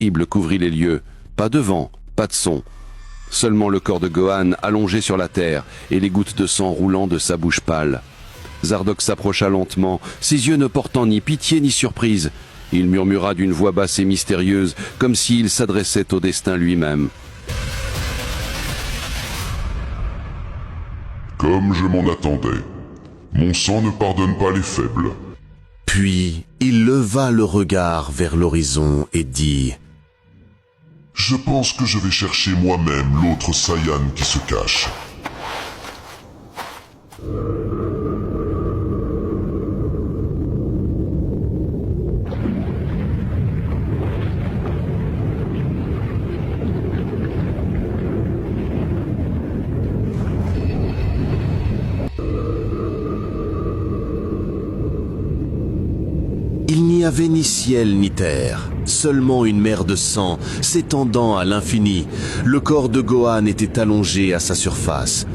terrible couvrit les lieux. Pas de vent, pas de son. Seulement le corps de Gohan allongé sur la terre et les gouttes de sang roulant de sa bouche pâle. Zardoz s'approcha lentement, ses yeux ne portant ni pitié ni surprise. Il murmura d'une voix basse et mystérieuse, comme s'il s'adressait au destin lui-même. Comme je m'en attendais, mon sang ne pardonne pas les faibles. Puis il leva le regard vers l'horizon et dit: Je pense que je vais chercher moi-même l'autre Saiyan qui se cache. Il n'y avait ni ciel ni terre, seulement une mer de sang s'étendant à l'infini. Le corps de Gohan était allongé à sa surface.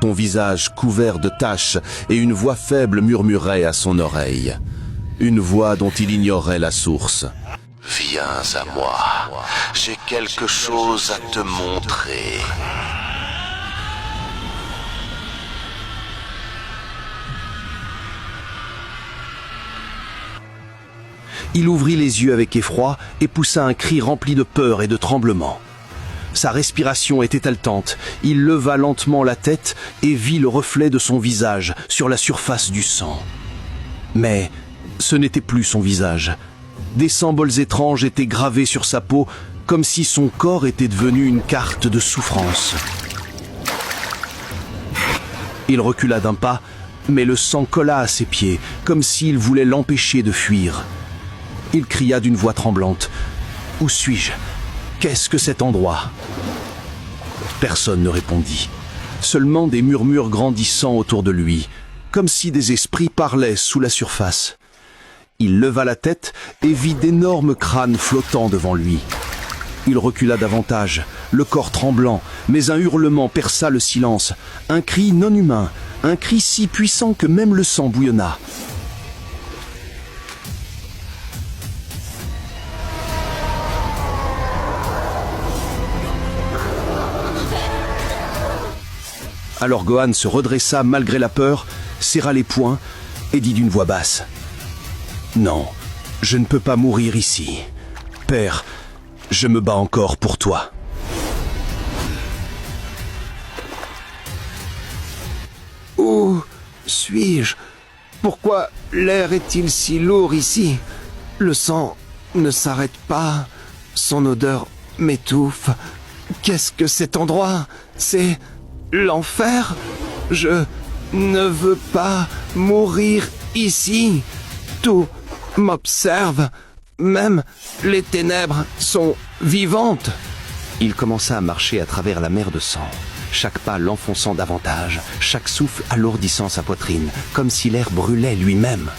Son visage couvert de taches et une voix faible murmurait à son oreille. Une voix dont il ignorait la source. Viens à moi, j'ai quelque chose à te montrer. Il ouvrit les yeux avec effroi et poussa un cri rempli de peur et de tremblement. Sa respiration était haletante. Il leva lentement la tête et vit le reflet de son visage sur la surface du sang. Mais ce n'était plus son visage. Des symboles étranges étaient gravés sur sa peau, comme si son corps était devenu une carte de souffrance. Il recula d'un pas, mais le sang colla à ses pieds, comme s'il voulait l'empêcher de fuir. Il cria d'une voix tremblante: « Où suis-je? Qu'est-ce que cet endroit ?» Personne ne répondit. Seulement des murmures grandissant autour de lui, comme si des esprits parlaient sous la surface. Il leva la tête et vit d'énormes crânes flottant devant lui. Il recula davantage, le corps tremblant, mais un hurlement perça le silence, un cri non humain, un cri si puissant que même le sang bouillonna. Alors Gohan se redressa malgré la peur, serra les poings et dit d'une voix basse: « Non, je ne peux pas mourir ici. Père, je me bats encore pour toi. » Où suis-je? Pourquoi l'air est-il si lourd ici? Le sang ne s'arrête pas. Son odeur m'étouffe. Qu'est-ce que cet endroit? C'est l'enfer? Je ne veux pas mourir ici. Tout m'observe. Même les ténèbres sont vivantes. Il commença à marcher à travers la mer de sang, chaque pas l'enfonçant davantage, chaque souffle alourdissant sa poitrine, comme si l'air brûlait lui-même.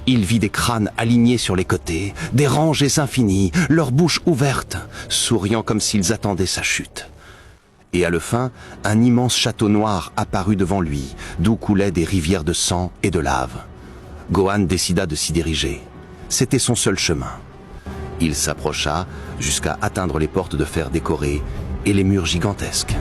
Il vit des crânes alignés sur les côtés, des rangées infinies, leurs bouches ouvertes, souriant comme s'ils attendaient sa chute. Et à la fin, un immense château noir apparut devant lui, d'où coulaient des rivières de sang et de lave. Gohan décida de s'y diriger. C'était son seul chemin. Il s'approcha jusqu'à atteindre les portes de fer décorées et les murs gigantesques.